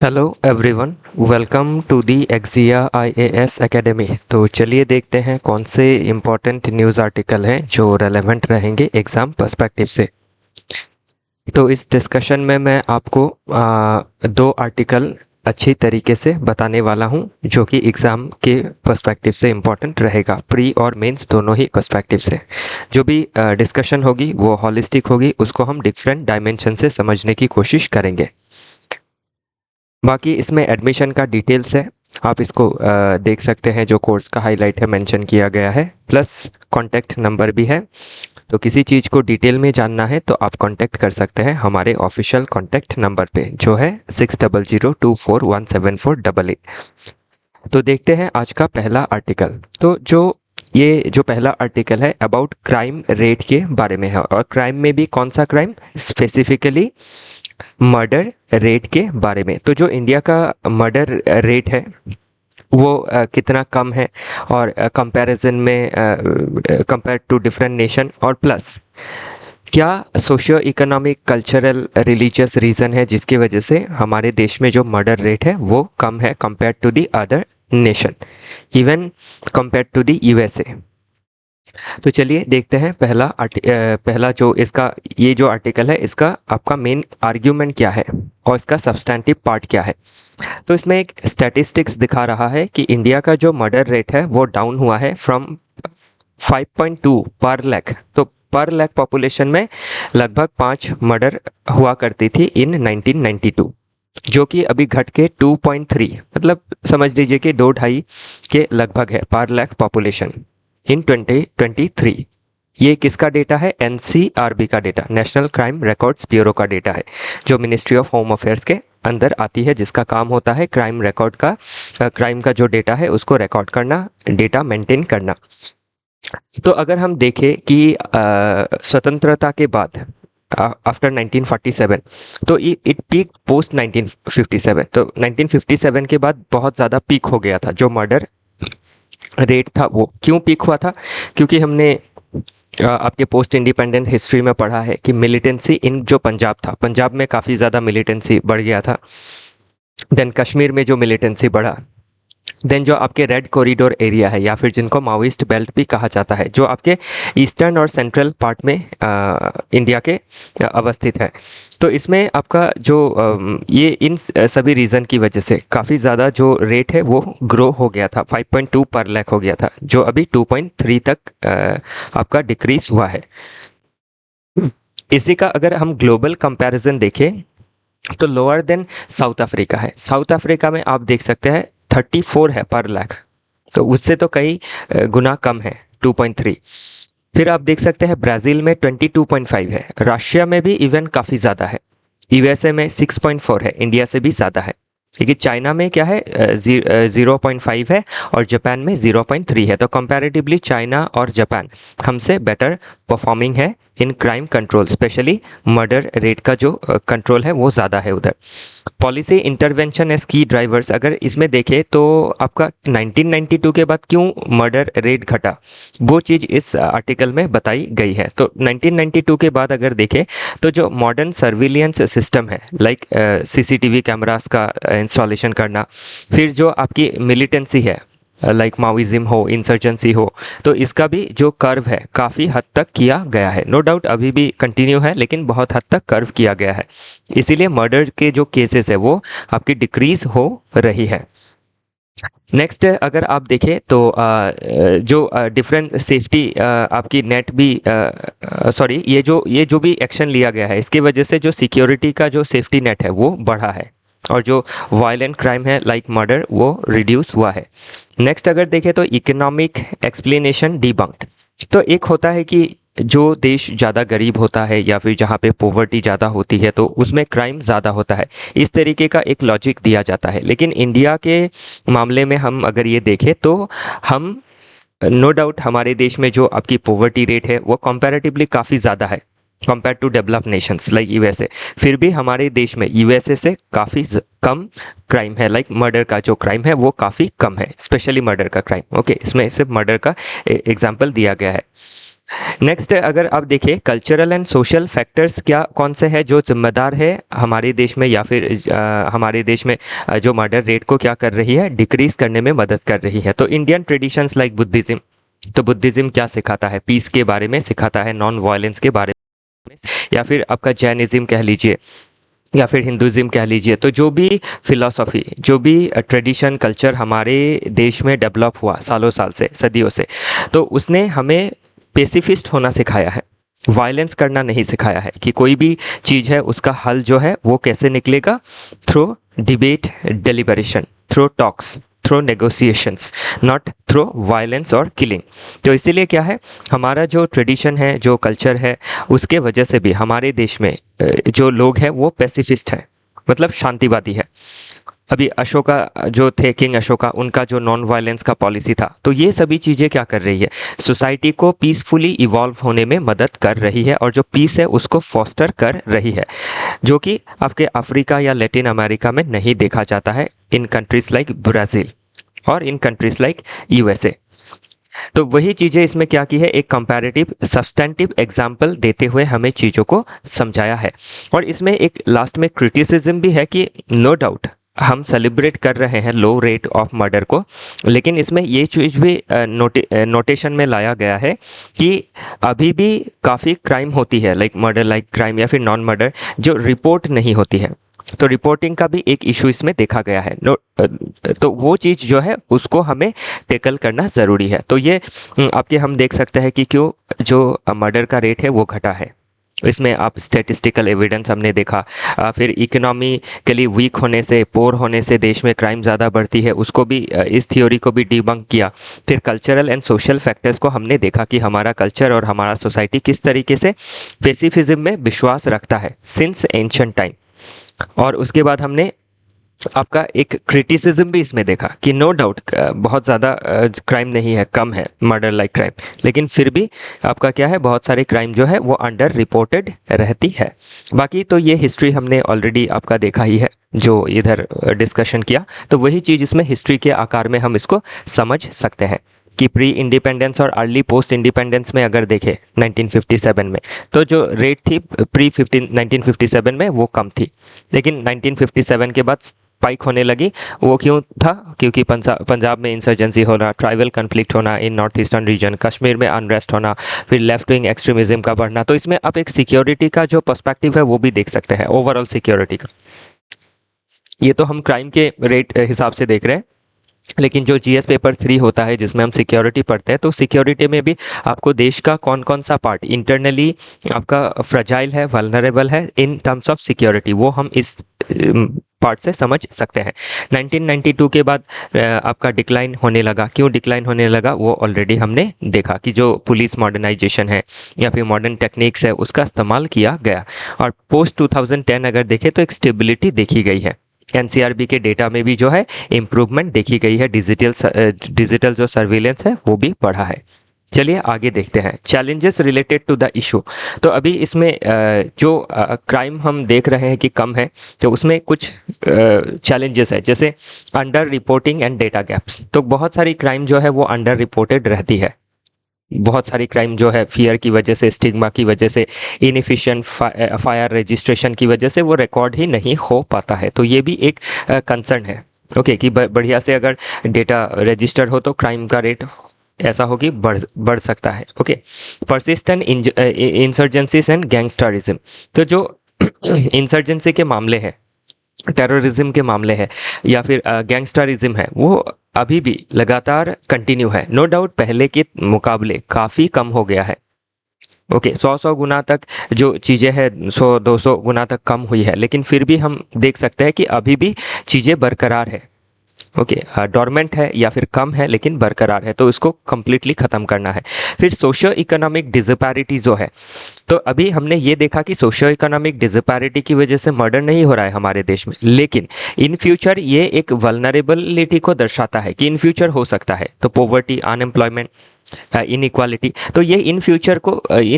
Hello everyone, welcome to the Exia IAS academy. तो चलिए देखते हैं कौन से इम्पोर्टेंट न्यूज़ आर्टिकल हैं जो रेलेवेंट रहेंगे एग्ज़ाम पर्सपेक्टिव से। तो इस डिस्कशन में मैं आपको दो आर्टिकल अच्छी तरीके से बताने वाला हूं जो कि एग्ज़ाम के पर्सपेक्टिव से इम्पोर्टेंट रहेगा, प्री और मेंस दोनों ही पर्सपेक्टिव से। जो भी डिस्कशन होगी वो हॉलिस्टिक होगी, उसको हम डिफरेंट डायमेंशन से समझने की कोशिश करेंगे। बाकी इसमें एडमिशन का डिटेल्स है, आप इसको देख सकते हैं। जो कोर्स का हाईलाइट है मेंशन किया गया है, प्लस कॉन्टैक्ट नंबर भी है। तो किसी चीज़ को डिटेल में जानना है तो आप कांटेक्ट कर सकते हैं हमारे ऑफिशियल कॉन्टैक्ट नंबर पे, जो है 6002417488। तो देखते हैं आज का पहला आर्टिकल। तो जो पहला आर्टिकल है अबाउट क्राइम रेट के बारे में है, और क्राइम में भी कौन सा क्राइम, स्पेसिफिकली मर्डर रेट के बारे में। तो जो इंडिया का मर्डर रेट है वो कितना कम है, और कंपैरिजन में कंपेयर टू डिफरेंट नेशन, और प्लस क्या socio economic cultural religious reason है जिसकी वजह से हमारे देश में जो मर्डर रेट है वो कम है compare to the other nation, even compare to the USA. तो चलिए देखते हैं पहला जो इसका ये जो आर्टिकल है इसका आपका मेन आर्ग्यूमेंट क्या है और इसका सब्सटैंटिव पार्ट क्या है। तो इसमें एक स्टैटिस्टिक्स दिखा रहा है कि इंडिया का जो मर्डर रेट है वो डाउन हुआ है फ्रॉम 5.2 पर लाख। तो पर लाख पॉपुलेशन में लगभग 5 मर्डर हुआ करती थी इन 1992, जो कि अभी घट के 2.3, मतलब समझ लीजिए कि 2-2.5 के लगभग है पर लाख पॉपुलेशन इन 2023। ये किसका डेटा है? एनसीआरबी का data, national crime records bureau का डेटा है, जो मिनिस्ट्री ऑफ होम अफेयर्स के अंदर आती है, जिसका काम होता है क्राइम रिकॉर्ड का, क्राइम का जो डेटा है उसको रिकॉर्ड करना, डेटा मेंटेन करना। तो अगर हम देखें कि स्वतंत्रता के बाद आफ्टर 1947, तो इट पीक पोस्ट 1957। तो 1957 के बाद बहुत ज़्यादा पीक हो गया था जो मर्डर रेट था। वो क्यों पीक हुआ था? क्योंकि हमने आपके पोस्ट इंडिपेंडेंट हिस्ट्री में पढ़ा है कि मिलिटेंसी इन जो पंजाब था, पंजाब में काफ़ी ज़्यादा मिलिटेंसी बढ़ गया था। देन कश्मीर में जो मिलिटेंसी बढ़ा, देन जो आपके रेड कॉरिडोर एरिया है, या फिर जिनको माओइस्ट बेल्ट भी कहा जाता है, जो आपके ईस्टर्न और सेंट्रल पार्ट में इंडिया के अवस्थित है। तो इसमें आपका जो ये इन सभी रीज़न की वजह से काफ़ी ज़्यादा जो रेट है वो ग्रो हो गया था, 5.2 पर लाख हो गया था, जो अभी 2.3 तक आपका डिक्रीज हुआ है। इसी का अगर हम ग्लोबल कंपैरिजन देखें तो लोअर देन साउथ अफ्रीका है। साउथ अफ्रीका में आप देख सकते हैं 34 है पर लाख, तो उससे तो कई गुना कम है, 2.3। फिर आप देख सकते हैं ब्राज़ील में 22.5 है, रशिया में भी इवन काफ़ी ज़्यादा है, यूएसए में 6.4 है, इंडिया से भी ज़्यादा है। लेकिन चाइना में क्या है, 0.5 है, और जापान में 0.3 है। तो कंपैरेटिवली चाइना और जापान हमसे बेटर परफॉर्मिंग है in crime control, specially murder rate का जो कंट्रोल है वो ज़्यादा है उधर। पॉलिसी इंटरवेंशन एज की ड्राइवर्स, अगर इसमें देखें तो आपका 1992 के बाद क्यों मर्डर रेट घटा, वो चीज़ इस आर्टिकल में बताई गई है। तो 1992 के बाद अगर देखें तो जो मॉडर्न सर्विलियंस सिस्टम है, लाइक सीसीटीवी कैमरास का इंस्टॉलेशन करना, फिर जो आपकी मिलिटेंसी है, लाइक माओइज्म हो, इंसर्जेंसी हो, तो इसका भी जो कर्व है काफ़ी हद तक किया गया है। नो डाउट अभी भी कंटिन्यू है, लेकिन बहुत हद तक कर्व किया गया है। इसीलिए मर्डर के जो केसेस है वो आपकी डिक्रीज हो रही है। नेक्स्ट अगर आप देखें तो जो डिफरेंट सेफ्टी आपकी नेट भी सॉरी ये जो भी एक्शन लिया गया है, इसकी वजह से जो सिक्योरिटी का जो सेफ्टी नेट है वो बढ़ा है, और जो वायलेंट क्राइम है लाइक मर्डर वो रिड्यूस हुआ है। नेक्स्ट अगर देखें तो इकोनॉमिक एक्सप्लेनेशन डिबंक्ड। तो एक होता है कि जो देश ज़्यादा गरीब होता है या फिर जहाँ पे पॉवर्टी ज़्यादा होती है तो उसमें क्राइम ज़्यादा होता है, इस तरीके का एक लॉजिक दिया जाता है। लेकिन इंडिया के मामले में हम अगर ये देखें तो हम नो डाउट हमारे देश में जो आपकी पॉवर्टी रेट है वो कंपैरेटिवली काफ़ी ज़्यादा है compare to develop nations like USA. फिर भी हमारे देश में यूएसए से काफ़ी कम क्राइम है, लाइक मर्डर का जो क्राइम है वो काफ़ी कम है, स्पेशली मर्डर का क्राइम। ओके, इसमें सिर्फ मर्डर का एग्जाम्पल दिया गया है। नेक्स्ट अगर आप देखिए कल्चरल एंड सोशल फैक्टर्स क्या कौन से हैं जो जिम्मेदार है हमारे देश में या फिर हमारे देश में जो मर्डर रेट को क्या कर रही है, डिक्रीज करने में मदद कर रही है। तो इंडियन ट्रेडिशंस लाइक बुद्धिज्म, तो बुद्धिज्म क्या सिखाता है, पीस के बारे में सिखाता है, नॉन वायलेंस के बारे में, या फिर आपका जैनिज्म कह लीजिए या फिर हिंदुज़म कह लीजिए। तो जो भी फिलॉसफी, जो भी ट्रेडिशन कल्चर हमारे देश में डेवलप हुआ सालों साल से, सदियों से, तो उसने हमें पेसिफिस्ट होना सिखाया है, वायलेंस करना नहीं सिखाया है। कि कोई भी चीज़ है उसका हल जो है वो कैसे निकलेगा, through debate, deliberation, through talks, through negotiations, not through violence और किलिंग। तो इसीलिए क्या है, हमारा जो ट्रेडिशन है, जो कल्चर है, उसके वजह से भी हमारे देश में जो लोग हैं वो पैसिफिस्ट हैं, मतलब शांतिवादी है। अभी अशोका जो थे, किंग अशोका, उनका जो नॉन वायलेंस का पॉलिसी था। तो ये सभी चीज़ें क्या कर रही है, सोसाइटी को पीसफुली इवॉल्व होने में मदद कर रही है, और जो पीस है उसको फॉस्टर कर रही है, जो कि आपके अफ्रीका या लैटिन अमेरिका में नहीं देखा जाता है, इन कंट्रीज़ लाइक ब्राज़ील और इन कंट्रीज़ लाइक यूएसए। तो वही चीज़ें इसमें क्या की है, एक कंपैरेटिव सब्सटेंटिव एग्जाम्पल देते हुए हमें चीज़ों को समझाया है। और इसमें एक लास्ट में क्रिटिसिज्म भी है कि नो डाउट हम सेलिब्रेट कर रहे हैं लो रेट ऑफ मर्डर को, लेकिन इसमें ये चीज़ भी नोटेशन में लाया गया है कि अभी भी काफ़ी क्राइम होती है, लाइक मर्डर लाइक क्राइम या फिर नॉन मर्डर, जो रिपोर्ट नहीं होती है। तो रिपोर्टिंग का भी एक इशू इसमें देखा गया है। तो वो चीज़ जो है उसको हमें टेकल करना ज़रूरी है। तो ये आपके हम देख सकते हैं कि क्यों जो मर्डर का रेट है वो घटा है। इसमें आप स्टैटिस्टिकल एविडेंस हमने देखा, फिर इकोनॉमिकली वीक होने से, पोर होने से देश में क्राइम ज़्यादा बढ़ती है, उसको भी इस थ्योरी को भी डिबंक किया। फिर कल्चरल एंड सोशल फैक्टर्स को हमने देखा कि हमारा कल्चर और हमारा सोसाइटी किस तरीके से पेसिफिज्म में विश्वास रखता है सिंस एंशिएंट टाइम। और उसके बाद हमने आपका एक क्रिटिसिज्म भी इसमें देखा कि नो डाउट बहुत ज़्यादा क्राइम नहीं है, कम है मर्डर लाइक क्राइम, लेकिन फिर भी आपका क्या है, बहुत सारे क्राइम जो है वो अंडर रिपोर्टेड रहती है। बाकी तो ये हिस्ट्री हमने ऑलरेडी आपका देखा ही है, जो इधर डिस्कशन किया। तो वही चीज़ इसमें हिस्ट्री के आकार में हम इसको समझ सकते हैं कि प्री इंडिपेंडेंस और अर्ली पोस्ट इंडिपेंडेंस में अगर देखें 1957 में, तो जो रेट थी प्री 1957 में वो कम थी, लेकिन 1957 के बाद स्पाइक होने लगी। वो क्यों था, क्योंकि पंजाब में इंसर्जेंसी होना, ट्राइबल कन्फ्लिक्ट होना इन नॉर्थ ईस्टर्न रीजन, कश्मीर में अनरेस्ट होना, फिर लेफ्ट विंग एक्सट्रीमिज्म का बढ़ना। तो इसमें आप एक सिक्योरिटी का जो पर्सपेक्टिव है वो भी देख सकते हैं, ओवरऑल सिक्योरिटी का। ये तो हम क्राइम के रेट हिसाब से देख रहे हैं, लेकिन जो जीएस पेपर 3 होता है जिसमें हम सिक्योरिटी पढ़ते हैं, तो सिक्योरिटी में भी आपको देश का कौन कौन सा पार्ट इंटरनली आपका फ्रजाइल है, वल्नरेबल है इन टर्म्स ऑफ सिक्योरिटी, वो हम इस पार्ट से समझ सकते हैं। 1992 के बाद आपका डिक्लाइन होने लगा। क्यों डिक्लाइन होने लगा वो ऑलरेडी हमने देखा कि जो पुलिस मॉडर्नाइजेशन है या फिर मॉडर्न टेक्निक्स है उसका इस्तेमाल किया गया। और पोस्ट 2010 अगर देखें तो एक स्टेबिलिटी देखी गई है। एनसीआरबी के डेटा में भी जो है इम्प्रूवमेंट देखी गई है, डिजिटल जो सर्विलेंस है वो भी बढ़ा है। चलिए आगे देखते हैं challenges related to the issue. तो अभी इसमें जो क्राइम हम देख रहे हैं कि कम है, तो उसमें कुछ चैलेंजेस है, जैसे under reporting and data gaps. तो बहुत सारी क्राइम जो है वो अंडर रिपोर्टेड रहती है। बहुत सारी क्राइम जो है फियर की वजह से, स्टिग्मा की वजह से, इनएफिशिएंट फायर रजिस्ट्रेशन की वजह से वो रिकॉर्ड ही नहीं हो पाता है। तो ये भी एक कंसर्न है, ओके, कि बढ़िया से अगर डेटा रजिस्टर्ड हो तो क्राइम का रेट ऐसा हो कि बढ़ सकता है। Okay, persistent insurgencies and gangsterism. तो जो इंसर्जेंसी के मामले हैं, टेररिज्म के मामले हैं या फिर गैंगस्टरिज्म है, वो अभी भी लगातार कंटिन्यू है। नो डाउट पहले के मुकाबले काफ़ी कम हो गया है। ओके, 100 गुना तक जो चीज़ें हैं 100-200 गुना तक कम हुई है, लेकिन फिर भी हम देख सकते हैं कि अभी भी चीज़ें बरकरार है। ओके, डॉर्मेंट है या फिर कम है लेकिन बरकरार है, तो इसको कम्प्लीटली ख़त्म करना है। फिर सोशियो इकोनॉमिक डिसपैरिटी जो है, तो अभी हमने ये देखा कि सोशियो इकोनॉमिक डिसपैरिटी की वजह से मर्डर नहीं हो रहा है हमारे देश में, लेकिन इन फ्यूचर ये एक वल्नरेबिलिटी को दर्शाता है कि इन फ्यूचर हो सकता है। तो पॉवर्टी, अनएम्प्लॉयमेंट, इनइक्वालिटी, तो ये इन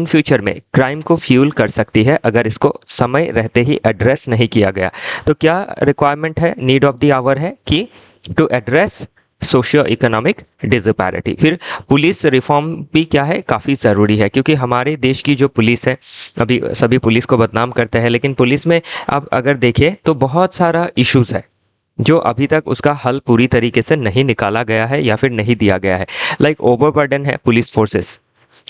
फ्यूचर में क्राइम को फ्यूल कर सकती है अगर इसको समय रहते ही एड्रेस नहीं किया गया। तो क्या रिक्वायरमेंट है, नीड ऑफ द आवर है कि टू एड्रेस सोशियो इकोनॉमिक डिसपैरिटी। फिर पुलिस रिफॉर्म भी क्या है, काफ़ी ज़रूरी है, क्योंकि हमारे देश की जो पुलिस है, अभी सभी पुलिस को बदनाम करते हैं, लेकिन पुलिस में आप अगर देखें तो बहुत सारा इश्यूज़ है जो अभी तक उसका हल पूरी तरीके से नहीं निकाला गया है या फिर नहीं दिया गया है। लाइक ओवरबर्डन है पुलिस फोर्सेस,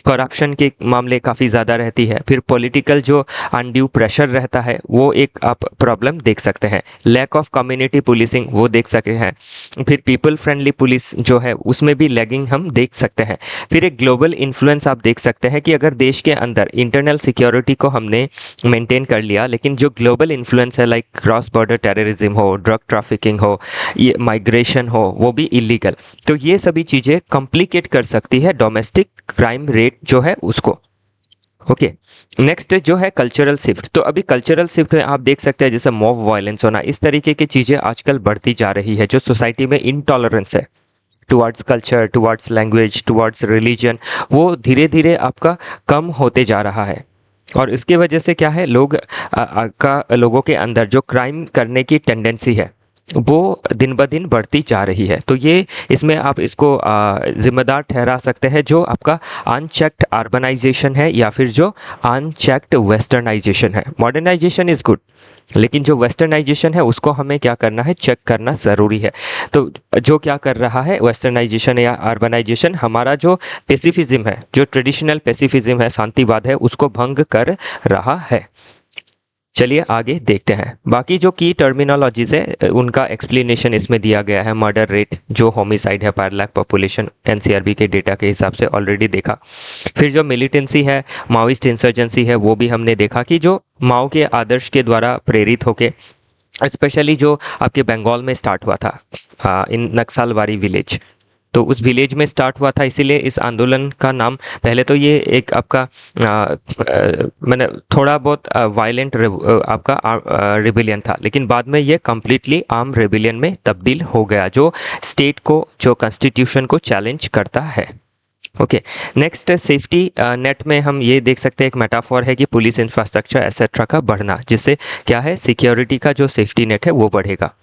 करप्शन के मामले काफ़ी ज़्यादा रहती है, फिर पॉलिटिकल जो अनड्यू प्रेशर रहता है वो एक आप प्रॉब्लम देख सकते हैं, लैक ऑफ कम्युनिटी पुलिसिंग वो देख सकते हैं, फिर पीपल फ्रेंडली पुलिस जो है उसमें भी लैगिंग हम देख सकते हैं। फिर एक ग्लोबल इन्फ्लुएंस आप देख सकते हैं कि अगर देश के अंदर इंटरनल सिक्योरिटी को हमने मेंटेन कर लिया, लेकिन जो ग्लोबल इन्फ्लुएंस है लाइक क्रॉस बॉर्डर टेररिज्म हो, ड्रग ट्रैफिकिंग हो, ये माइग्रेशन हो, वो भी इलीगल, तो ये सभी चीज़ें कॉम्प्लिकेट कर सकती है डोमेस्टिक क्राइम रेट जो है उसको। ओके, नेक्स्ट जो है कल्चरल शिफ्ट। तो अभी कल्चरल शिफ्ट में आप देख सकते हैं जैसे मॉब वायलेंस होना, इस तरीके की चीज़ें आजकल बढ़ती जा रही है। जो सोसाइटी में इनटॉलरेंस है towards culture, towards language, towards religion, वो धीरे धीरे आपका कम होते जा रहा है। और इसके वजह से क्या है, लोगों के अंदर जो क्राइम करने की टेंडेंसी है वो दिन ब दिन बढ़ती जा रही है। तो ये इसमें आप इसको ज़िम्मेदार ठहरा सकते हैं जो आपका अनचेक्ड अर्बनाइजेशन है या फिर जो अनचेक्ड वेस्टर्नाइजेशन है। मॉडर्नाइजेशन इज़ गुड, लेकिन जो वेस्टर्नाइजेशन है उसको हमें क्या करना है, चेक करना ज़रूरी है। तो जो क्या कर रहा है वेस्टर्नाइजेशन या अर्बनाइजेशन, हमारा जो पेसिफिज्म है, जो ट्रेडिशनल पेसिफिज्म है, शांतिवाद है, उसको भंग कर रहा है। चलिए आगे देखते हैं बाकी जो की टर्मिनोलॉजीज है उनका एक्सप्लेनेशन इसमें दिया गया है। मर्डर रेट, जो होमिसाइड है पर लाख पॉपुलेशन, एनसीआरबी के डेटा के हिसाब से ऑलरेडी देखा। फिर जो मिलिटेंसी है, माओइस्ट इंसर्जेंसी है, वो भी हमने देखा कि जो माओ के आदर्श के द्वारा प्रेरित होके, स्पेशली जो आपके बंगाल में स्टार्ट हुआ था इन नक्सलवारी विलेज, तो उस विलेज में स्टार्ट हुआ था, इसीलिए इस आंदोलन का नाम, पहले तो ये एक आपका मैंने थोड़ा बहुत वायलेंट आपका रिबिलियन था, लेकिन बाद में ये कम्प्लीटली आर्म रिबिलियन में तब्दील हो गया, जो स्टेट को, जो कॉन्स्टिट्यूशन को चैलेंज करता है। ओके, नेक्स्ट सेफ्टी नेट में हम ये देख सकते हैं, एक मेटाफॉर है कि पुलिस इंफ्रास्ट्रक्चर एसेट्रा का बढ़ना, जिससे क्या है, सिक्योरिटी का जो सेफ्टी नेट है वो बढ़ेगा।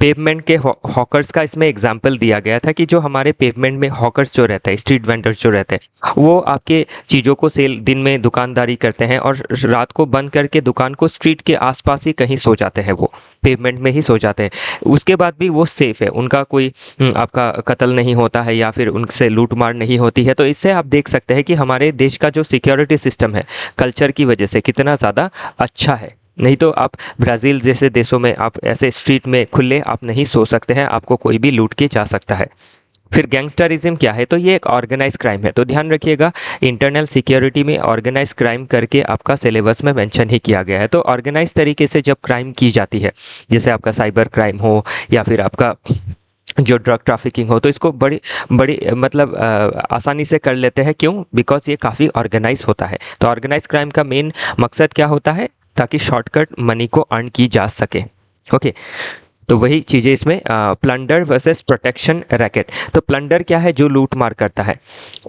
पेवमेंट के हॉकर्स का इसमें एग्जाम्पल दिया गया था कि जो हमारे पेवमेंट में हॉकर्स जो रहते हैं, स्ट्रीट वेंडर्स जो रहते हैं, वो आपके चीज़ों को सेल, दिन में दुकानदारी करते हैं और रात को बंद करके दुकान को स्ट्रीट के आसपास ही कहीं सो जाते हैं, वो पेवमेंट में ही सो जाते हैं। उसके बाद भी वो सेफ़ है, उनका कोई आपका कत्ल नहीं होता है या फिर उनसे लूट मार नहीं होती है। तो इससे आप देख सकते हैं कि हमारे देश का जो सिक्योरिटी सिस्टम है कल्चर की वजह से कितना ज़्यादा अच्छा है। नहीं तो आप ब्राज़ील जैसे देशों में आप ऐसे स्ट्रीट में खुले आप नहीं सो सकते हैं, आपको कोई भी लूट के जा सकता है। फिर गैंगस्टरिज्म क्या है, तो ये एक ऑर्गेनाइज क्राइम है। तो ध्यान रखिएगा, इंटरनल सिक्योरिटी में ऑर्गेनाइज क्राइम करके आपका सिलेबस में मेंशन ही किया गया है। तो ऑर्गेनाइज तरीके से जब क्राइम की जाती है, जैसे आपका साइबर क्राइम हो या फिर आपका जो ड्रग ट्रैफिकिंग हो, तो इसको बड़ी बड़ी मतलब आसानी से कर लेते हैं। क्यों? बिकॉज ये काफ़ी ऑर्गेनाइज होता है। तो ऑर्गेनाइज क्राइम का मेन मकसद क्या होता है, ताकि शॉर्टकट मनी को अर्न की जा सके। ओके, तो वही चीज़ें इसमें प्लंडर वर्सेस प्रोटेक्शन रैकेट। तो प्लंडर क्या है, जो लूट मार करता है,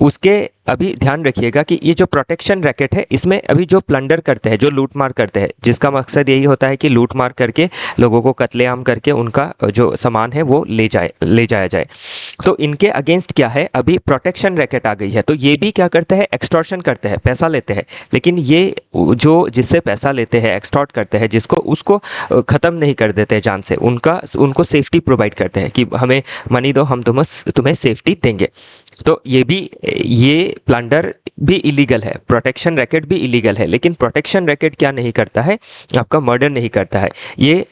उसके अभी ध्यान रखिएगा कि ये जो प्रोटेक्शन रैकेट है, इसमें अभी जो प्लंडर करते हैं, जो लूट मार करते हैं, जिसका मकसद यही होता है कि लूट मार करके लोगों को कत्लेआम करके उनका जो सामान है वो ले जाया जाए। तो इनके अगेंस्ट क्या है, अभी प्रोटेक्शन रैकेट आ गई है। तो ये भी क्या करते हैं, एक्सटॉर्शन करते हैं, पैसा लेते हैं, लेकिन ये जो जिससे पैसा लेते हैं, एक्सटॉर्ट करते हैं, जिसको उसको ख़त्म नहीं कर देते जान से, उनको सेफ्टी प्रोवाइड करते हैं कि हमें मनी दो, हम तुम्हें सेफ्टी देंगे। तो ये प्लंडर भी इलीगल है, प्रोटेक्शन रैकेट भी इलीगल है, लेकिन प्रोटेक्शन रैकेट क्या नहीं करता है, आपका मर्डर नहीं करता है। ये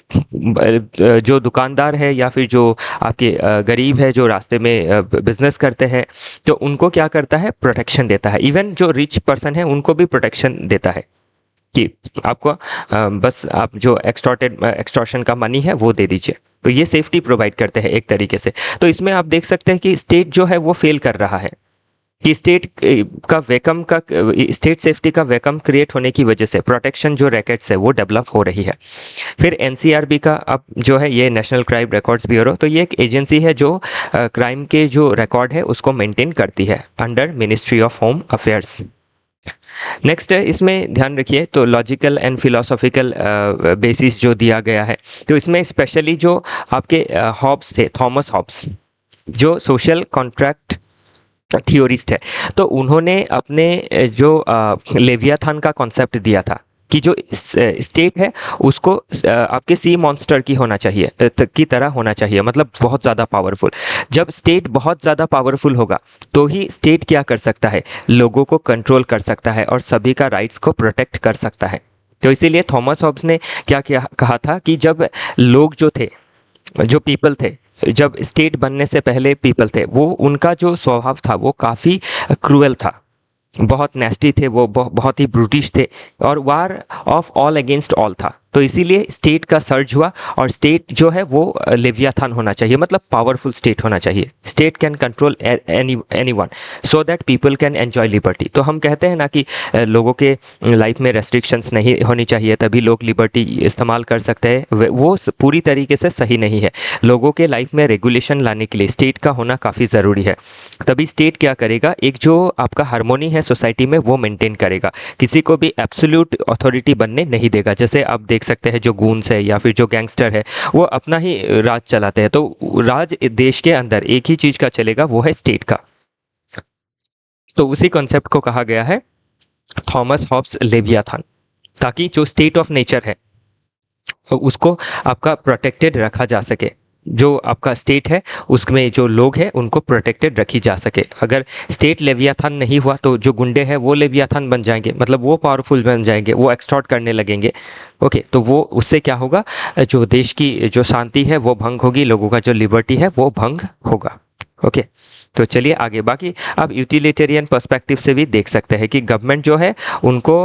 जो दुकानदार है या फिर जो आपके गरीब है, जो रास्ते में बिजनेस करते हैं, तो उनको क्या करता है, प्रोटेक्शन देता है। इवन जो रिच पर्सन है उनको भी प्रोटेक्शन देता है कि आपको बस आप जो एक्सटॉर्शन का मनी है वो दे दीजिए। तो ये सेफ्टी प्रोवाइड करते हैं एक तरीके से। तो इसमें आप देख सकते हैं कि स्टेट जो है वो फेल कर रहा है, कि स्टेट सेफ्टी का वैकम क्रिएट होने की वजह से प्रोटेक्शन जो रैकेट्स है वो डेवलप हो रही है। फिर एनसीआरबी का अब जो है, ये नेशनल क्राइम रिकॉर्ड्स ब्यूरो, तो ये एक एजेंसी है जो क्राइम के जो रिकॉर्ड है उसको मेंटेन करती है under ministry of home affairs. Next है, इसमें ध्यान रखिए, तो लॉजिकल एंड फिलोसॉफिकल बेसिस जो दिया गया है, तो इसमें स्पेशली जो आपके हॉब्स थे, थॉमस हॉब्स, जो सोशल कॉन्ट्रैक्ट थियोरिस्ट है, तो उन्होंने अपने जो लेवियाथान का कॉन्सेप्ट दिया था कि जो स्टेट है उसको आपके सी मॉन्स्टर की होना चाहिए, की तरह होना चाहिए, मतलब बहुत ज़्यादा पावरफुल। जब स्टेट बहुत ज़्यादा पावरफुल होगा तो ही स्टेट क्या कर सकता है, लोगों को कंट्रोल कर सकता है और सभी का राइट्स को प्रोटेक्ट कर सकता है। तो इसीलिए थॉमस हॉब्स ने क्या कहा था कि जब लोग जो थे, जो पीपल थे, जब स्टेट बनने से पहले पीपल थे, वो उनका जो स्वभाव था वो काफ़ी क्रूएल था, बहुत नेस्टी थे, वो बहुत ही ब्रूटिश थे और war of all against all था। तो इसीलिए स्टेट का सर्ज हुआ और स्टेट जो है वो लेवियाथान होना चाहिए, मतलब पावरफुल स्टेट होना चाहिए। State can control anyone so that people can enjoy liberty. तो हम कहते हैं ना कि लोगों के लाइफ में रेस्ट्रिक्शंस नहीं होनी चाहिए तभी लोग लिबर्टी इस्तेमाल कर सकते हैं, वो पूरी तरीके से सही नहीं है। लोगों के लाइफ में रेगुलेशन लाने के लिए स्टेट का होना काफ़ी ज़रूरी है। तभी स्टेट क्या करेगा, एक जो आपका हार्मोनी है सोसाइटी में वो मेंटेन करेगा, किसी को भी एब्सोल्यूट अथॉरिटी बनने नहीं देगा। जैसे आप देख सकते हैं जो गूंस है या फिर जो गैंगस्टर है वो अपना ही राज चलाते हैं, तो राज देश के अंदर एक ही चीज़ का चलेगा, वो है स्टेट का। तो उसी कॉन्सेप्ट को कहा गया है थॉमस हॉब्स लेवियाथान, ताकि जो स्टेट ऑफ नेचर है उसको आपका प्रोटेक्टेड रखा जा सके, जो आपका स्टेट है उसमें जो लोग हैं उनको प्रोटेक्टेड रखी जा सके। अगर स्टेट लेवियाथान नहीं हुआ तो जो गुंडे हैं वो लेवियाथान बन जाएंगे, मतलब वो पावरफुल बन जाएंगे, वो एक्सटॉर्ट करने लगेंगे। ओके, तो वो उससे क्या होगा, जो देश की जो शांति है वो भंग होगी, लोगों का जो लिबर्टी है वो भंग होगा। ओके, तो चलिए आगे। बाकी आप यूटिलिटेरियन पर्सपेक्टिव से भी देख सकते हैं कि गवर्नमेंट जो है उनको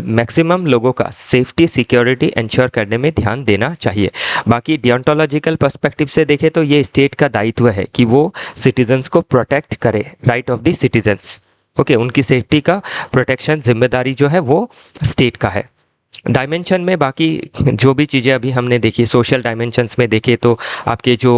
मैक्सिमम लोगों का सेफ्टी सिक्योरिटी इंश्योर करने में ध्यान देना चाहिए। बाकी डियोंटोलॉजिकल पर्सपेक्टिव से देखें तो ये स्टेट का दायित्व है कि वो सिटीजन्स को प्रोटेक्ट करे, right of the citizens. Okay, उनकी सेफ्टी का प्रोटेक्शन जिम्मेदारी जो है वो स्टेट का है। डायमेंशन में बाकी जो भी चीज़ें अभी हमने देखी, सोशल डायमेंशंस में देखे तो आपके जो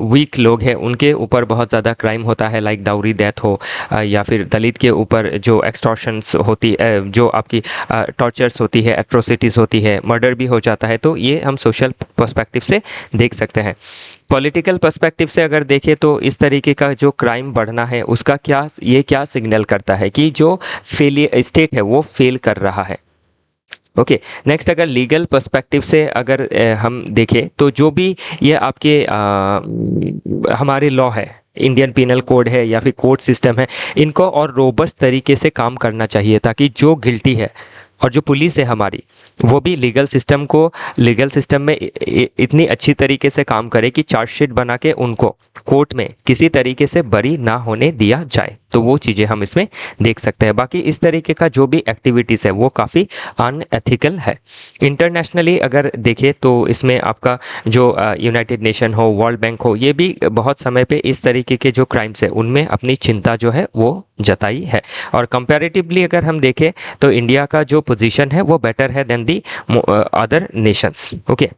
वीक लोग हैं उनके ऊपर बहुत ज़्यादा क्राइम होता है, लाइक डाउरी डेथ हो, या फिर दलित के ऊपर जो एक्सटॉर्शंस होती है, जो आपकी टॉर्चर्स होती है, एट्रोसिटीज़ होती है, मर्डर भी हो जाता है। तो ये हम सोशल पर्सपेक्टिव से देख सकते हैं। पॉलिटिकल पर्सपेक्टिव से अगर देखें तो इस तरीके का जो क्राइम बढ़ना है उसका क्या सिग्नल करता है कि जो फेलियर स्टेट है वो फेल कर रहा है। ओके, नेक्स्ट अगर लीगल पर्सपेक्टिव से अगर हम देखें तो जो भी ये आपके हमारे लॉ है, इंडियन पिनल कोड है या फिर कोर्ट सिस्टम है, इनको और रोबस्ट तरीके से काम करना चाहिए ताकि जो गिल्टी है और जो पुलिस है हमारी वो भी लीगल सिस्टम में इतनी अच्छी तरीके से काम करे कि चार्जशीट बना के उनको कोर्ट में किसी तरीके से बरी ना होने दिया जाए। तो वो चीज़ें हम इसमें देख सकते हैं। बाकी इस तरीके का जो भी एक्टिविटीज़ है वो काफ़ी अनएथिकल है। इंटरनेशनली अगर देखें तो इसमें आपका जो यूनाइटेड नेशन हो, वर्ल्ड बैंक हो, ये भी बहुत समय पे इस तरीके के जो क्राइम्स है उनमें अपनी चिंता जो है वो जताई है। और कंपैरेटिवली अगर हम देखें तो इंडिया का जो पोजीशन है वो बेटर है then the other nations. Okay,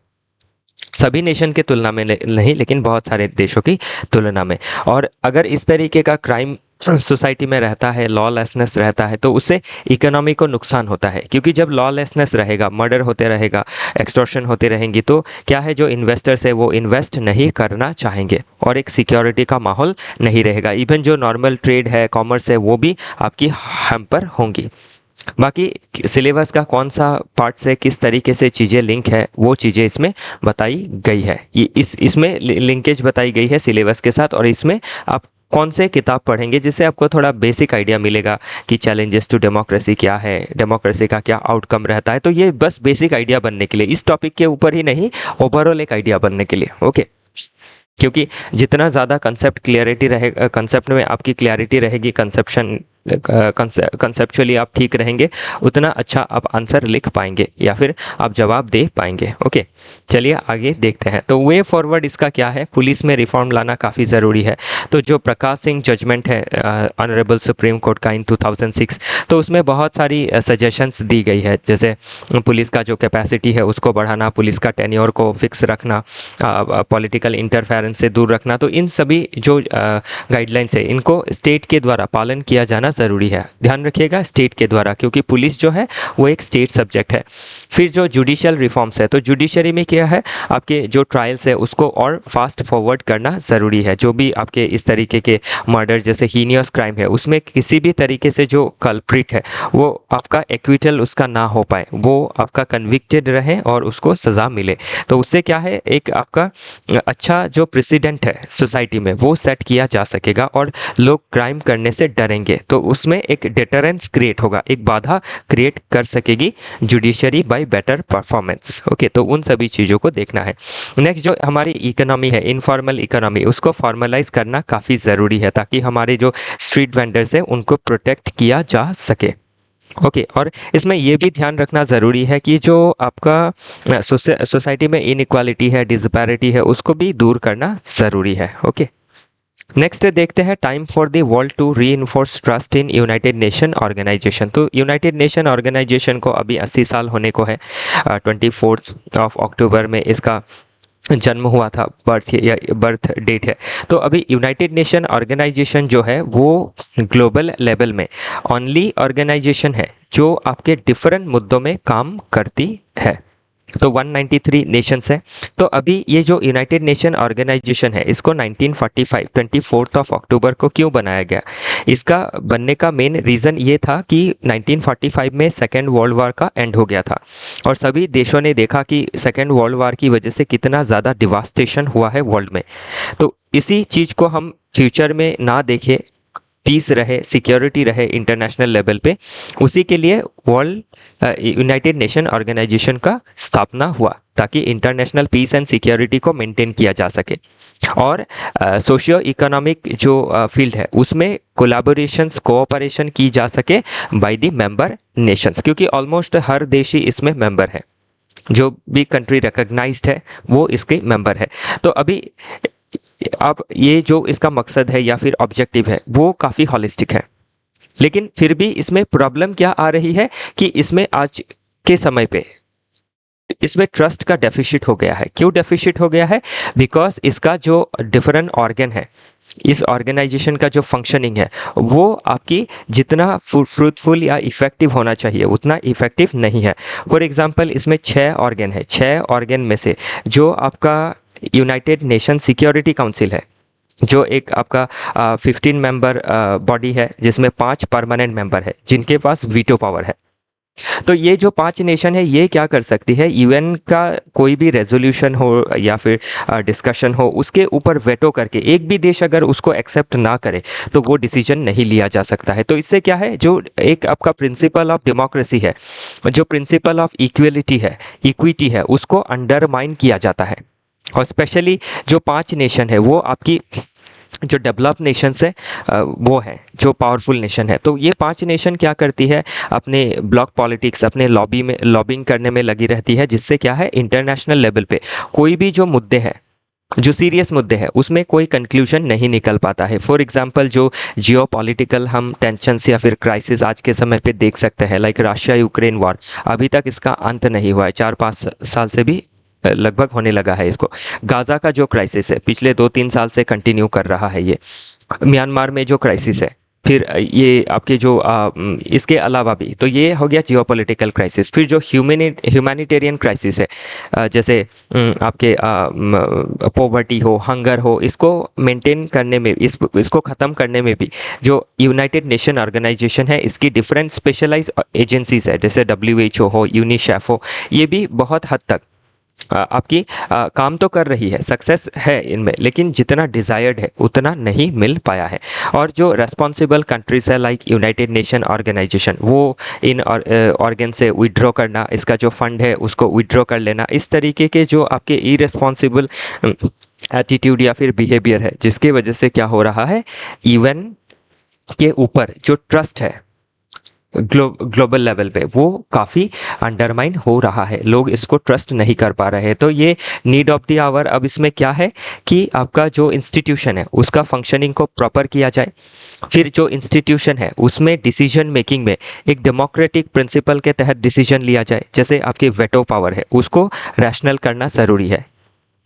सभी नेशन के तुलना में नहीं, लेकिन बहुत सारे देशों की तुलना में। और अगर इस तरीके का क्राइम सोसाइटी में रहता है, लॉलेसनेस रहता है, तो उससे इकोनॉमी को नुकसान होता है, क्योंकि जब लॉलेसनेस रहेगा, मर्डर होते रहेगा, एक्सटॉर्शन होते रहेंगी, तो क्या है, जो इन्वेस्टर्स है वो इन्वेस्ट नहीं करना चाहेंगे और एक सिक्योरिटी का माहौल नहीं रहेगा। इवन जो नॉर्मल ट्रेड है, कॉमर्स है, वो भी आपकी हैम्पर होंगी। बाकी सिलेबस का कौन सा पार्ट से किस तरीके से चीज़ें लिंक है वो चीज़ें इसमें बताई गई है। ये इसमें लिंकेज बताई गई है सिलेबस के साथ, और इसमें आप कौन से किताब पढ़ेंगे जिससे आपको थोड़ा बेसिक आइडिया मिलेगा कि चैलेंजेस टू डेमोक्रेसी क्या है, डेमोक्रेसी का क्या आउटकम रहता है। तो ये बस बेसिक आइडिया बनने के लिए, इस टॉपिक के ऊपर ही नहीं, ओवरऑल एक आइडिया बनने के लिए। ओके, क्योंकि जितना ज़्यादा कंसेप्ट क्लियरिटी रहेगा, कंसेप्ट में आपकी क्लैरिटी रहेगी, कंसेप्चुअली आप ठीक रहेंगे, उतना अच्छा आप आंसर लिख पाएंगे या फिर आप जवाब दे पाएंगे। ओके, चलिए आगे देखते हैं। तो वे फॉरवर्ड इसका क्या है, पुलिस में रिफॉर्म लाना काफ़ी ज़रूरी है। तो जो प्रकाश सिंह जजमेंट है ऑनरेबल सुप्रीम कोर्ट का इन 2006, तो उसमें बहुत सारी सजेशंस दी गई है, जैसे पुलिस का जो कैपेसिटी है उसको बढ़ाना, पुलिस का टेन्योर को फिक्स रखना, पॉलिटिकल इंटरफेरेंस से दूर रखना। तो इन सभी जो गाइडलाइंस है इनको स्टेट के द्वारा पालन किया जाना ज़रूरी है, ध्यान रखिएगा, स्टेट के द्वारा, क्योंकि पुलिस जो है वो एक स्टेट सब्जेक्ट है। फिर जो जुडिशियल रिफॉर्म्स है, तो जुडिशरी में क्या है, आपके जो ट्रायल्स है उसको और फास्ट फॉरवर्ड करना ज़रूरी है। जो भी आपके इस तरीके के मर्डर जैसे हीनियस क्राइम है, उसमें किसी भी तरीके से जो कल्प्रिट है वो आपका एक्विटल उसका ना हो पाए, वो आपका कन्विक्टेड रहे और उसको सज़ा मिले। तो उससे क्या है, एक आपका अच्छा जो प्रेसिडेंट है सोसाइटी में वो सेट किया जा सकेगा और लोग क्राइम करने से डरेंगे। तो उसमें एक डिटरेंस क्रिएट होगा, एक बाधा क्रिएट कर सकेगी judiciary by better performance. Okay, तो उन सभी चीज़ों को देखना है। नेक्स्ट जो हमारी इकोनॉमी है, इनफॉर्मल इकोनॉमी, उसको फॉर्मलाइज करना काफ़ी ज़रूरी है ताकि हमारे जो स्ट्रीट वेंडर्स हैं उनको प्रोटेक्ट किया जा सके। ओके, और इसमें ये भी ध्यान रखना ज़रूरी है कि जो आपका सोसाइटी में इनइक्वालिटी है, डिस्पैरिटी है, उसको भी दूर करना ज़रूरी है। ओके, नेक्स्ट देखते हैं time for the world to reinforce trust in United Nation Organisation. तो यूनाइटेड नेशन ऑर्गेनाइजेशन को अभी 80 साल होने को है। 24 अक्टूबर में इसका जन्म हुआ था, बर्थ डेट है। तो अभी यूनाइटेड नेशन ऑर्गेनाइजेशन जो है वो ग्लोबल लेवल में ओनली ऑर्गेनाइजेशन है जो आपके डिफरेंट मुद्दों में काम करती है। तो 193 नेशंस है। तो अभी ये जो यूनाइटेड नेशन ऑर्गेनाइजेशन है इसको 1945 24 अक्टूबर को क्यों बनाया गया, इसका बनने का मेन रीज़न ये था कि 1945 में सेकेंड वर्ल्ड वार का एंड हो गया था और सभी देशों ने देखा कि सेकेंड वर्ल्ड वार की वजह से कितना ज़्यादा डिवास्टेशन हुआ है वर्ल्ड में। तो इसी चीज़ को हम फ्यूचर में ना देखें, पीस रहे, सिक्योरिटी रहे इंटरनेशनल लेवल पे, उसी के लिए वर्ल्ड यूनाइटेड नेशन ऑर्गेनाइजेशन का स्थापना हुआ ताकि इंटरनेशनल पीस एंड सिक्योरिटी को मेंटेन किया जा सके। और सोशियो इकोनॉमिक जो फील्ड है उसमें कोलैबोरेशंस, कोऑपरेशन की जा सके बाय द मेंबर नेशंस, क्योंकि ऑलमोस्ट हर देश ही इसमें मेंबर है, जो भी कंट्री रिकॉग्नाइज्ड है वो इसके मेंबर है। तो अभी अब ये जो इसका मकसद है या फिर ऑब्जेक्टिव है वो काफ़ी हॉलिस्टिक है, लेकिन फिर भी इसमें प्रॉब्लम क्या आ रही है कि इसमें आज के समय पे इसमें ट्रस्ट का डेफिसिट हो गया है। क्यों डेफिसिट हो गया है? बिकॉज इसका जो डिफरेंट ऑर्गन है, इस ऑर्गेनाइजेशन का जो फंक्शनिंग है वो आपकी जितना फ्रूटफुल या इफ़ेक्टिव होना चाहिए उतना इफ़ेक्टिव नहीं है। फॉर एग्जांपल इसमें 6 ऑर्गन है, 6 ऑर्गन में से जो आपका यूनाइटेड नेशन सिक्योरिटी काउंसिल है, जो एक आपका 15 मेंबर बॉडी है जिसमें 5 परमानेंट मेंबर है जिनके पास वीटो पावर है। तो ये जो 5 नेशन है ये क्या कर सकती है, यूएन का कोई भी रेजोल्यूशन हो या फिर डिस्कशन हो उसके ऊपर वेटो करके एक भी देश अगर उसको एक्सेप्ट ना करे तो वो डिसीजन नहीं लिया जा सकता है। तो इससे क्या है, जो एक आपका प्रिंसिपल ऑफ डेमोक्रेसी है, जो प्रिंसिपल ऑफ इक्वलिटी है, इक्विटी है, उसको अंडरमाइन किया जाता है। और स्पेशली जो 5 नेशन है वो आपकी जो डेवलप नेशंस है वो है जो पावरफुल नेशन है। तो ये 5 नेशन क्या करती है, अपने ब्लॉक पॉलिटिक्स, अपने लॉबिंग करने में लगी रहती है, जिससे क्या है इंटरनेशनल लेवल पे कोई भी जो मुद्दे हैं, जो सीरियस मुद्दे हैं उसमें कोई कंक्लूजन नहीं निकल पाता है। फॉर एग्जांपल जो जियो पॉलिटिकल हम टेंशन्स या फिर क्राइसिस आज के समय पे देख सकते हैं, लाइक रशिया यूक्रेन वॉर, अभी तक इसका अंत नहीं हुआ है, 4-5 साल से भी लगभग होने लगा है इसको। गाज़ा का जो क्राइसिस है पिछले 2-3 साल से कंटिन्यू कर रहा है ये। म्यांमार में जो क्राइसिस है, फिर ये आपके जो इसके अलावा भी, तो ये हो गया जियोपॉलिटिकल क्राइसिस। फिर जो ह्यूमैनिटेरियन क्राइसिस है, जैसे आपके पॉवर्टी हो, हंगर हो, इसको मेंटेन करने में, इसको ख़त्म करने में भी जो यूनाइटेड नेशन ऑर्गेनाइजेशन है इसकी डिफरेंट स्पेशलाइज एजेंसीज है, जैसे WHO हो, यूनिसेफ हो, ये भी बहुत हद तक आपकी काम तो कर रही है, सक्सेस है इनमें, लेकिन जितना डिज़ायर्ड है उतना नहीं मिल पाया है। और जो रेस्पॉन्सिबल कंट्रीज है लाइक यूनाइटेड नेशन ऑर्गेनाइजेशन, वो इन ऑर्गन से विड्रॉ करना, इसका जो फंड है उसको विड्रॉ कर लेना, इस तरीके के जो आपके इरेस्पॉन्सिबल एटीट्यूड या फिर बिहेवियर है, जिसकी वजह से क्या हो रहा है, यूएन के ऊपर जो ट्रस्ट है ग्लोबल लेवल पे वो काफ़ी अंडरमाइन हो रहा है, लोग इसको ट्रस्ट नहीं कर पा रहे हैं। तो ये नीड ऑफ द आवर अब इसमें क्या है कि आपका जो इंस्टीट्यूशन है उसका फंक्शनिंग को प्रॉपर किया जाए। फिर जो इंस्टीट्यूशन है उसमें डिसीजन मेकिंग में एक डेमोक्रेटिक प्रिंसिपल के तहत डिसीजन लिया जाए, जैसे आपकी वेटो पावर है उसको रैशनल करना ज़रूरी है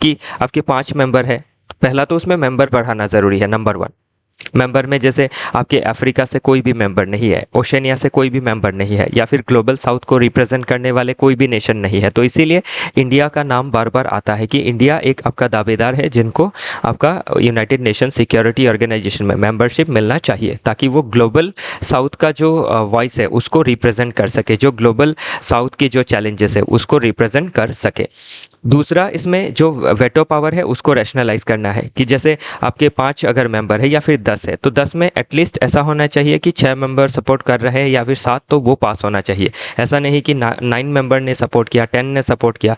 कि आपके 5 मेंबर है, पहला तो उसमें मेंबर बढ़ाना ज़रूरी है, नंबर 1। मेंबर में जैसे आपके अफ्रीका से कोई भी मेंबर नहीं है, ओशनिया से कोई भी मेंबर नहीं है, या फिर ग्लोबल साउथ को रिप्रेजेंट करने वाले कोई भी नेशन नहीं है। तो इसीलिए इंडिया का नाम बार बार आता है कि इंडिया एक आपका दावेदार है जिनको आपका यूनाइटेड नेशन सिक्योरिटी ऑर्गेनाइजेशन में मेंबरशिप मिलना चाहिए, ताकि वो ग्लोबल साउथ का जो वॉइस है उसको रिप्रेजेंट कर सके, जो ग्लोबल साउथ के जो चैलेंजेस है उसको रिप्रेजेंट कर सके। दूसरा, इसमें जो वेटो पावर है उसको रैशनलाइज करना है कि जैसे आपके 5 अगर मेंबर है या फिर 10 है, तो 10 में एटलीस्ट ऐसा होना चाहिए कि 6 मेंबर सपोर्ट कर रहे हैं या फिर 7, तो वो पास होना चाहिए। ऐसा नहीं कि 9 मेंबर ने सपोर्ट किया, 10 ने सपोर्ट किया,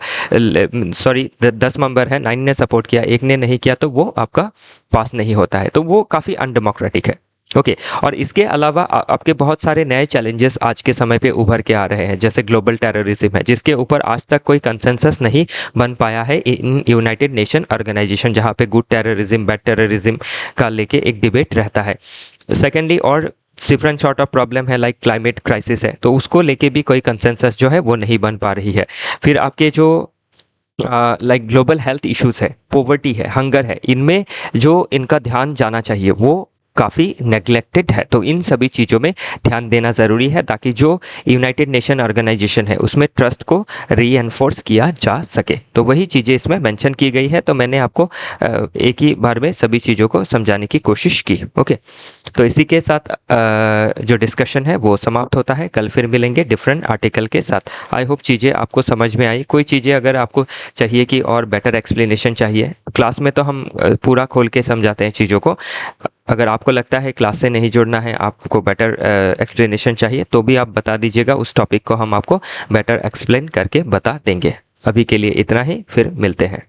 सॉरी 10 मेंबर है, 9 ने सपोर्ट किया, एक ने नहीं किया, तो वो आपका पास नहीं होता है। तो वो काफ़ी अनडेमोक्रेटिक है। ओके और इसके अलावा आपके बहुत सारे नए चैलेंजेस आज के समय पे उभर के आ रहे हैं, जैसे ग्लोबल टेररिज्म है, जिसके ऊपर आज तक कोई कंसेंसस नहीं बन पाया है इन यूनाइटेड नेशन ऑर्गेनाइजेशन, जहाँ पे गुड टेररिज्म बैड टेररिज्म का लेके एक डिबेट रहता है। सेकेंडली, और डिफरेंट सॉर्ट ऑफ प्रॉब्लम है लाइक क्लाइमेट क्राइसिस है, तो उसको लेके भी कोई कंसेंसस जो है वो नहीं बन पा रही है। फिर आपके जो लाइक ग्लोबल हेल्थ इश्यूज है, पोवर्टी है, हंगर है, इनमें जो इनका ध्यान जाना चाहिए वो काफ़ी नेग्लेक्टेड है। तो इन सभी चीज़ों में ध्यान देना ज़रूरी है ताकि जो यूनाइटेड नेशन ऑर्गेनाइजेशन है उसमें ट्रस्ट को रीएनफोर्स किया जा सके। तो वही चीज़ें इसमें मेंशन की गई है। तो मैंने आपको एक ही बार में सभी चीज़ों को समझाने की कोशिश की। ओके, तो इसी के साथ जो डिस्कशन है वो समाप्त होता है। कल फिर मिलेंगे डिफरेंट आर्टिकल के साथ। आई होप चीज़ें आपको समझ में आई। कोई चीज़ें अगर आपको चाहिए कि और बेटर एक्सप्लेनेशन चाहिए, क्लास में तो हम पूरा खोल के समझाते हैं चीज़ों को। अगर आपको लगता है क्लास से नहीं जुड़ना है, आपको बेटर एक्सप्लेनेशन चाहिए, तो भी आप बता दीजिएगा, उस टॉपिक को हम आपको बेटर एक्सप्लेन करके बता देंगे। अभी के लिए इतना ही, फिर मिलते हैं।